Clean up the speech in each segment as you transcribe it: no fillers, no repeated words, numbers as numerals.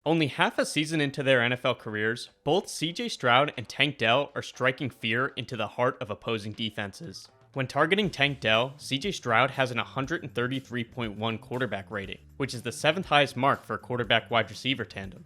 Only half a season into their NFL careers, both CJ Stroud and Tank Dell are striking fear into the heart of opposing defenses. When targeting Tank Dell, CJ Stroud has an 133.1 quarterback rating, which is the 7th highest mark for a quarterback wide receiver tandem.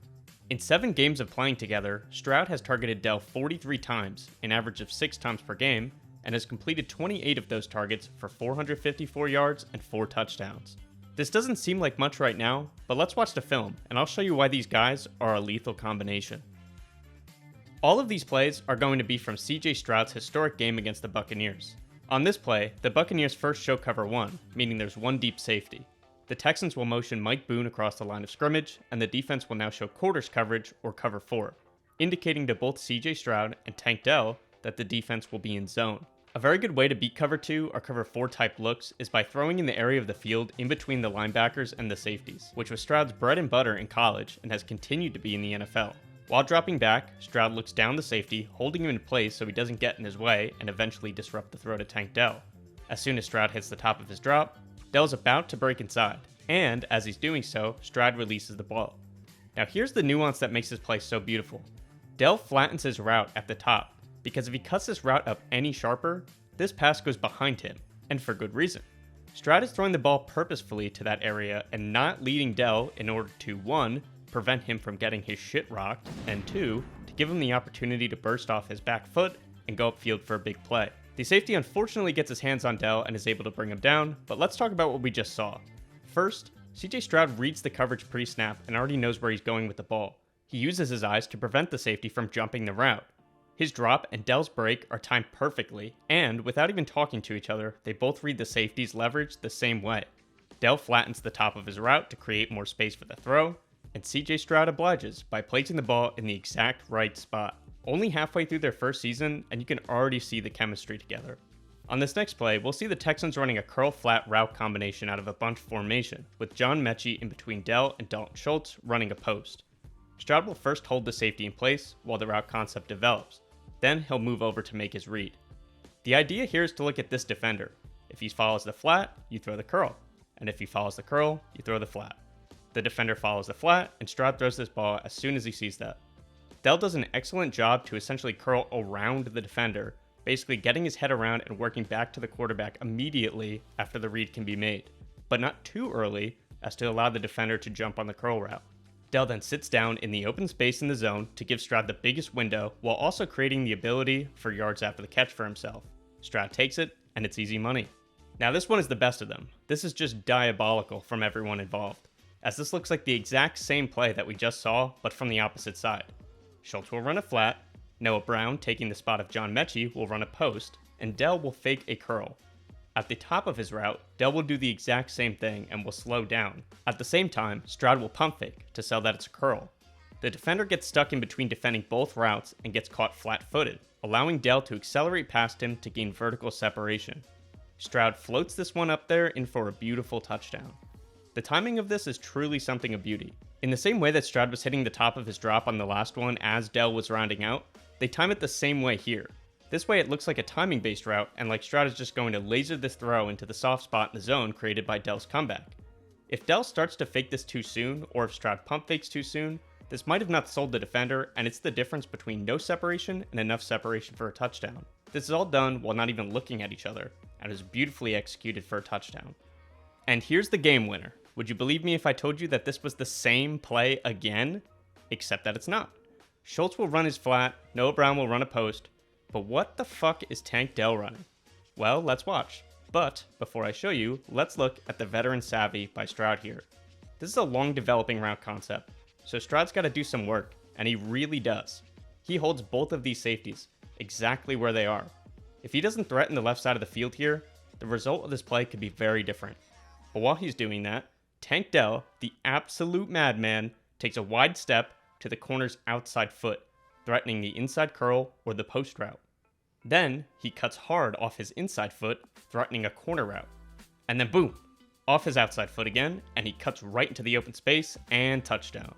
In 7 games of playing together, Stroud has targeted Dell 43 times, an average of 6 times per game, and has completed 28 of those targets for 454 yards and 4 touchdowns. This doesn't seem like much right now, but let's watch the film, and I'll show you why these guys are a lethal combination. All of these plays are going to be from CJ Stroud's historic game against the Buccaneers. On this play, the Buccaneers first show cover 1, meaning there's one deep safety. The Texans will motion Mike Boone across the line of scrimmage, and the defense will now show quarters coverage or cover 4, indicating to both CJ Stroud and Tank Dell that the defense will be in zone. A very good way to beat cover 2 or cover 4 type looks is by throwing in the area of the field in between the linebackers and the safeties, which was Stroud's bread and butter in college and has continued to be in the NFL. While dropping back, Stroud looks down the safety, holding him in place so he doesn't get in his way and eventually disrupt the throw to Tank Dell. As soon as Stroud hits the top of his drop, Dell's about to break inside, and as he's doing so, Stroud releases the ball. Now here's the nuance that makes this play so beautiful. Dell flattens his route at the top, because if he cuts this route up any sharper, this pass goes behind him, and for good reason. Stroud is throwing the ball purposefully to that area and not leading Dell in order to 1. Prevent him from getting his shit rocked, and 2. To give him the opportunity to burst off his back foot and go upfield for a big play. The safety unfortunately gets his hands on Dell and is able to bring him down, but let's talk about what we just saw. First, CJ Stroud reads the coverage pre-snap and already knows where he's going with the ball. He uses his eyes to prevent the safety from jumping the route. His drop and Dell's break are timed perfectly, and without even talking to each other, they both read the safety's leverage the same way. Dell flattens the top of his route to create more space for the throw, and CJ Stroud obliges by placing the ball in the exact right spot. Only halfway through their first season, and you can already see the chemistry together. On this next play, we'll see the Texans running a curl-flat route combination out of a bunch formation, with John Mechie in between Dell and Dalton Schultz running a post. Stroud will first hold the safety in place while the route concept develops. Then he'll move over to make his read. The idea here is to look at this defender. If he follows the flat, you throw the curl. And if he follows the curl, you throw the flat. The defender follows the flat, and Stroud throws this ball as soon as he sees that. Dell does an excellent job to essentially curl around the defender, basically getting his head around and working back to the quarterback immediately after the read can be made, but not too early as to allow the defender to jump on the curl route. Dell then sits down in the open space in the zone to give Stroud the biggest window while also creating the ability for yards after the catch for himself. Stroud takes it, and it's easy money. Now this one is the best of them. This is just diabolical from everyone involved, as this looks like the exact same play that we just saw, but from the opposite side. Schultz will run a flat, Noah Brown, taking the spot of John Mechie, will run a post, and Dell will fake a curl. At the top of his route, Dell will do the exact same thing and will slow down. At the same time, Stroud will pump fake to sell that it's a curl. The defender gets stuck in between defending both routes and gets caught flat-footed, allowing Dell to accelerate past him to gain vertical separation. Stroud floats this one up there in for a beautiful touchdown. The timing of this is truly something of beauty. In the same way that Stroud was hitting the top of his drop on the last one as Dell was rounding out, they time it the same way here. This way it looks like a timing-based route, and like Stroud is just going to laser this throw into the soft spot in the zone created by Dell's comeback. If Dell starts to fake this too soon, or if Stroud pump fakes too soon, this might have not sold the defender, and it's the difference between no separation and enough separation for a touchdown. This is all done while not even looking at each other, and is beautifully executed for a touchdown. And here's the game winner. Would you believe me if I told you that this was the same play again? Except that it's not. Schultz will run his flat, Noah Brown will run a post, but what the fuck is Tank Dell running? Well, let's watch. But before I show you, let's look at the veteran savvy by Stroud here. This is a long developing route concept, so Stroud's got to do some work, and he really does. He holds both of these safeties exactly where they are. If he doesn't threaten the left side of the field here, the result of this play could be very different. But while he's doing that, Tank Dell, the absolute madman, takes a wide step to the corner's outside foot, threatening the inside curl or the post route. Then, he cuts hard off his inside foot, threatening a corner route. And then boom, off his outside foot again, and he cuts right into the open space and touchdown.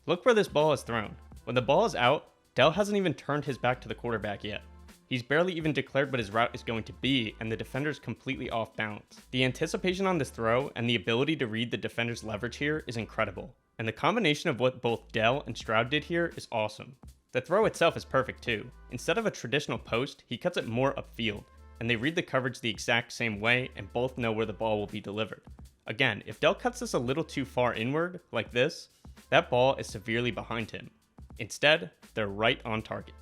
Look where this ball is thrown. When the ball is out, Dell hasn't even turned his back to the quarterback yet. He's barely even declared what his route is going to be, and the defender's completely off balance. The anticipation on this throw and the ability to read the defender's leverage here is incredible, and the combination of what both Dell and Stroud did here is awesome. The throw itself is perfect too. Instead of a traditional post, he cuts it more upfield, and they read the coverage the exact same way and both know where the ball will be delivered. Again, if Dell cuts this a little too far inward, like this, that ball is severely behind him. Instead, they're right on target.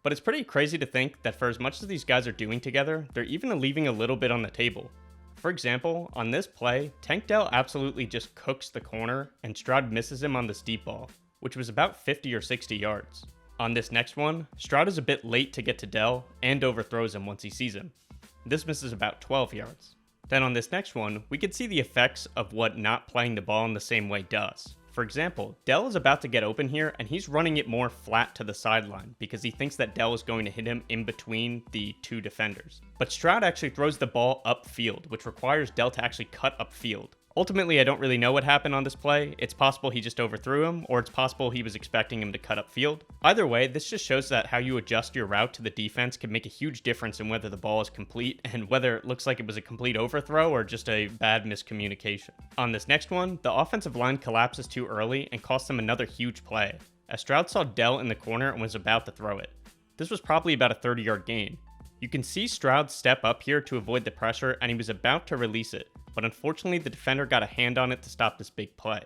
But it's pretty crazy to think that for as much as these guys are doing together, they're even leaving a little bit on the table. For example, on this play, Tank Dell absolutely just cooks the corner and Stroud misses him on this deep ball, which was about 50 or 60 yards. On this next one, Stroud is a bit late to get to Dell and overthrows him once he sees him. This misses about 12 yards. Then on this next one, we can see the effects of what not playing the ball in the same way does. For example, Dell is about to get open here and he's running it more flat to the sideline because he thinks that Dell is going to hit him in between the two defenders. But Stroud actually throws the ball upfield, which requires Dell to actually cut upfield. Ultimately, I don't really know what happened on this play. It's possible he just overthrew him, or it's possible he was expecting him to cut upfield. Either way, this just shows that how you adjust your route to the defense can make a huge difference in whether the ball is complete and whether it looks like it was a complete overthrow or just a bad miscommunication. On this next one, the offensive line collapses too early and costs them another huge play, as Stroud saw Dell in the corner and was about to throw it. This was probably about a 30-yard gain. You can see Stroud step up here to avoid the pressure and he was about to release it, but unfortunately the defender got a hand on it to stop this big play.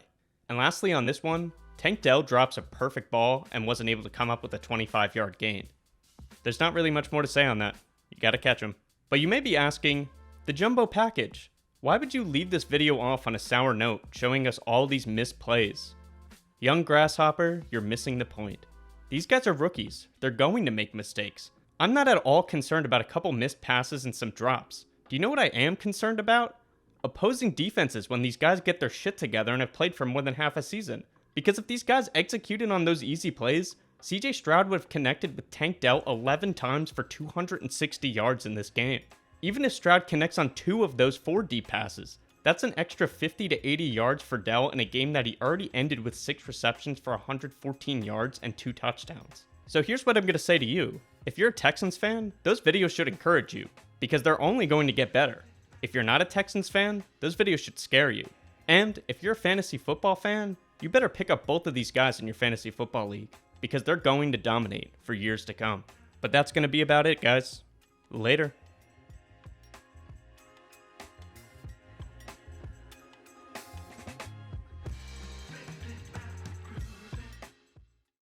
And lastly on this one, Tank Dell drops a perfect ball and wasn't able to come up with a 25-yard gain. There's not really much more to say on that. You gotta catch him. But you may be asking, the jumbo package, why would you leave this video off on a sour note showing us all these missed plays? Young Grasshopper, you're missing the point. These guys are rookies. They're going to make mistakes. I'm not at all concerned about a couple missed passes and some drops. Do you know what I am concerned about? Opposing defenses when these guys get their shit together and have played for more than half a season. Because if these guys executed on those easy plays, CJ Stroud would have connected with Tank Dell 11 times for 260 yards in this game. Even if Stroud connects on 2 of those 4 deep passes, that's an extra 50 to 80 yards for Dell in a game that he already ended with 6 receptions for 114 yards and 2 touchdowns. So here's what I'm going to say to you. If you're a Texans fan, those videos should encourage you, because they're only going to get better. If you're not a Texans fan, those videos should scare you. And if you're a fantasy football fan, you better pick up both of these guys in your fantasy football league, because they're going to dominate for years to come. But that's going to be about it, guys. Later.